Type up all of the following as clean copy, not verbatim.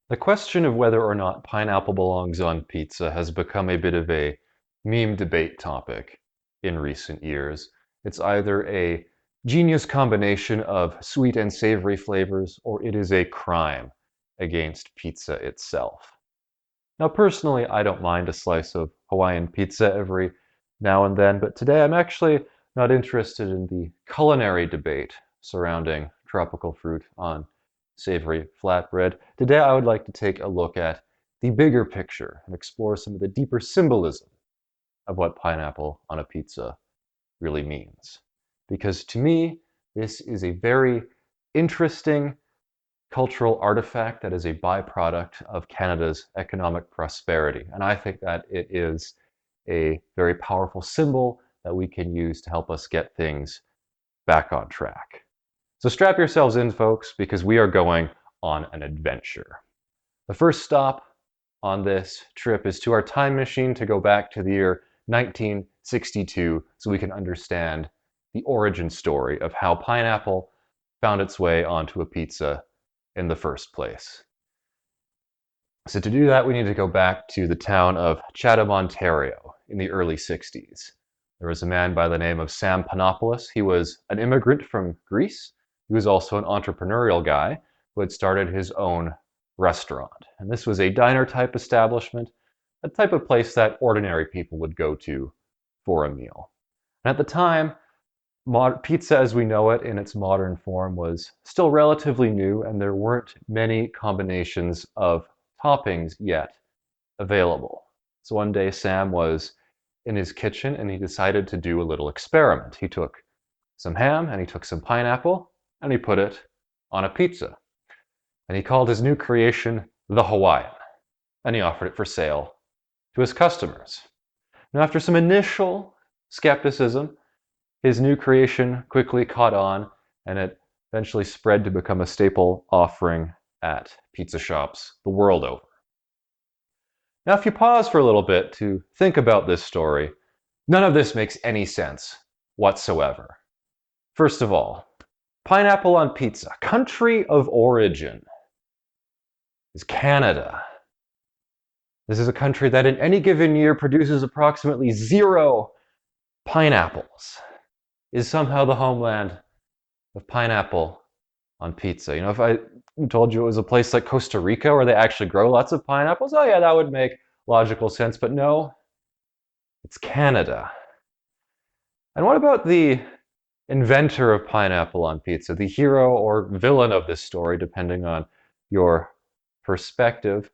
The question of whether or not pineapple belongs on pizza has become a bit of a meme debate topic in recent years. It's either a genius combination of sweet and savory flavors, or it is a crime against pizza itself. Now, personally, I don't mind a slice of Hawaiian pizza every now and then, but today I'm actually not interested in the culinary debate surrounding tropical fruit on savory flatbread. Today I would like to take a look at the bigger picture and explore some of the deeper symbolism of what pineapple on a pizza really means. Because to me, this is a very interesting cultural artifact that is a byproduct of Canada's economic prosperity. And I think that it is a very powerful symbol that we can use to help us get things back on track. So strap yourselves in, folks, because we are going on an adventure. The first stop on this trip is to our time machine to go back to the year 1962 so we can understand the origin story of how pineapple found its way onto a pizza in the first place. So to do that, we need to go back to the town of Chatham, Ontario in the early 60s. There was a man by the name of Sam Panopoulos. He was an immigrant from Greece. He was also an entrepreneurial guy who had started his own restaurant. And this was a diner type establishment, a type of place that ordinary people would go to for a meal. And at the time, pizza as we know it in its modern form was still relatively new, and there weren't many combinations of toppings yet available. So one day Sam was in his kitchen and he decided to do a little experiment. He took some ham and he took some pineapple and he put it on a pizza. And he called his new creation the Hawaiian, and he offered it for sale to his customers. Now, after some initial skepticism, his new creation quickly caught on, and it eventually spread to become a staple offering at pizza shops the world over. Now, if you pause for a little bit to think about this story, none of this makes any sense whatsoever. First of all, pineapple on pizza, country of origin is Canada. This is a country that in any given year produces approximately 0 pineapples. Is somehow the homeland of pineapple on pizza. You know, if I told you it was a place like Costa Rica where they actually grow lots of pineapples, oh yeah, that would make logical sense. But no, it's Canada. And what about the inventor of pineapple on pizza, the hero or villain of this story, depending on your perspective?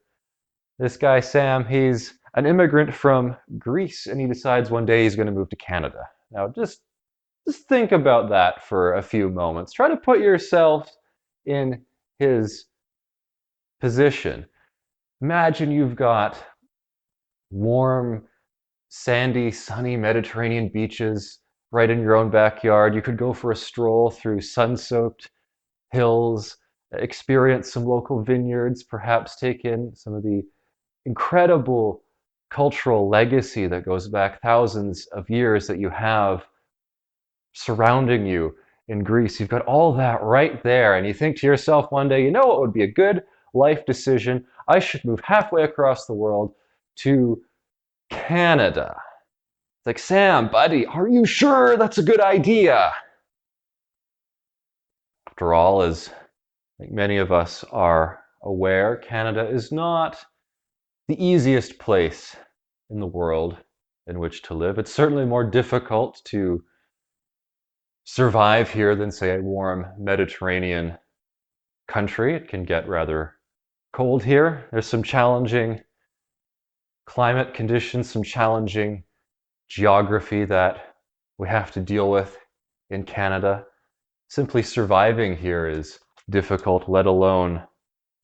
This guy, Sam, he's an immigrant from Greece, and he decides one day he's going to move to Canada. Now, just think about that for a few moments. Try to put yourself in his position. Imagine you've got warm, sandy, sunny Mediterranean beaches right in your own backyard. You could go for a stroll through sun-soaked hills, experience some local vineyards, perhaps take in some of the incredible cultural legacy that goes back thousands of years that you have surrounding you in Greece. You've got all that right there, and you think to yourself one day, you know what would be a good life decision? I should move halfway across the world to Canada. It's like, Sam, buddy, are you sure that's a good idea? After all, as I think many of us are aware, Canada is not the easiest place in the world in which to live. It's certainly more difficult to survive here than, say, a warm Mediterranean country. It can get rather cold here. There's some challenging climate conditions, some challenging geography that we have to deal with in Canada. Simply surviving here is difficult, let alone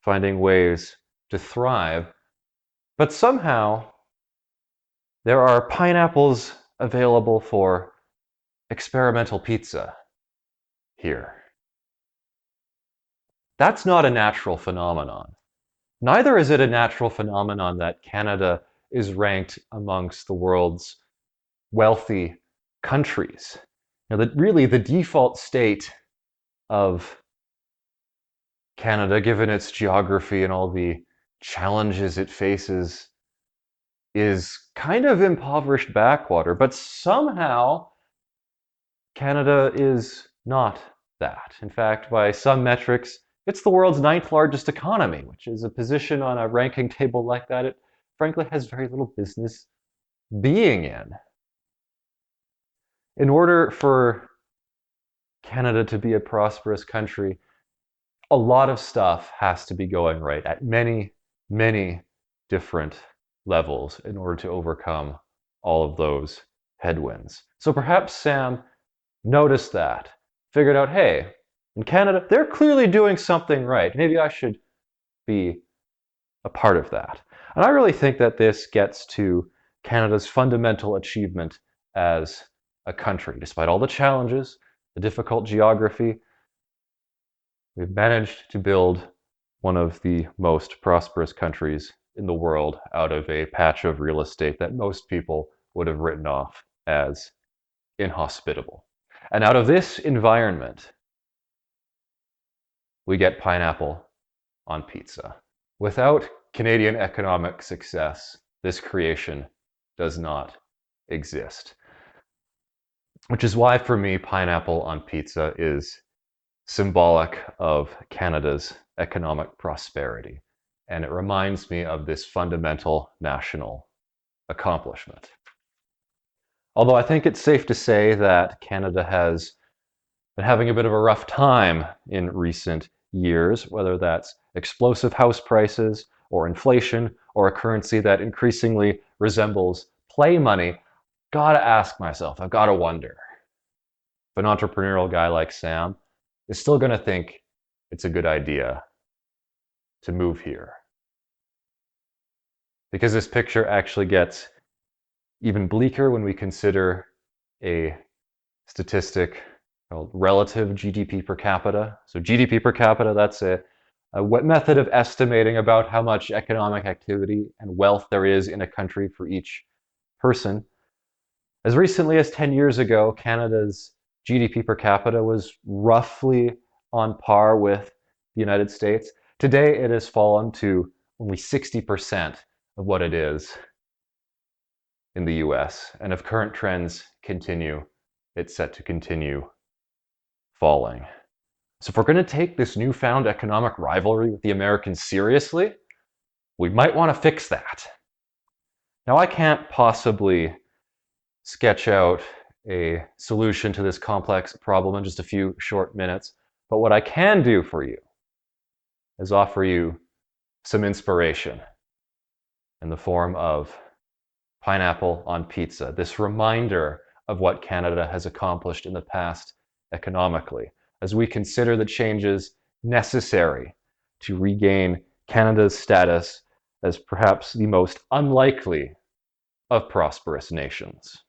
finding ways to thrive. But somehow, there are pineapples available for experimental pizza here. That's not a natural phenomenon. Neither is it a natural phenomenon that Canada is ranked amongst the world's wealthy countries. Now, really, the default state of Canada, given its geography and all the challenges it faces is kind of impoverished backwater, but somehow Canada is not that. In fact, by some metrics, it's the world's ninth largest economy, which is a position on a ranking table like that it frankly has very little business being in. In order for Canada to be a prosperous country, a lot of stuff has to be going right at many, many different levels in order to overcome all of those headwinds. So perhaps Sam noticed that, figured out, hey, in Canada, they're clearly doing something right. Maybe I should be a part of that. And I really think that this gets to Canada's fundamental achievement as a country. Despite all the challenges, the difficult geography, we've managed to build one of the most prosperous countries in the world out of a patch of real estate that most people would have written off as inhospitable. And out of this environment, we get pineapple on pizza. Without Canadian economic success, this creation does not exist. Which is why, for me, pineapple on pizza is symbolic of Canada's economic prosperity. And it reminds me of this fundamental national accomplishment. Although I think it's safe to say that Canada has been having a bit of a rough time in recent years, whether that's explosive house prices or inflation or a currency that increasingly resembles play money. Gotta ask myself, I've gotta wonder if an entrepreneurial guy like Sam is still gonna think it's a good idea to move here. Because this picture actually gets even bleaker when we consider a statistic called relative GDP per capita. So GDP per capita, that's a method of estimating about how much economic activity and wealth there is in a country for each person. As recently as 10 years ago, Canada's GDP per capita was roughly on par with the United States. Today, it has fallen to only 60% of what it is in the US. And if current trends continue, it's set to continue falling. So if we're going to take this newfound economic rivalry with the Americans seriously, we might want to fix that. Now, I can't possibly sketch out a solution to this complex problem in just a few short minutes, but what I can do for you is offer you some inspiration in the form of pineapple on pizza, this reminder of what Canada has accomplished in the past economically, as we consider the changes necessary to regain Canada's status as perhaps the most unlikely of prosperous nations.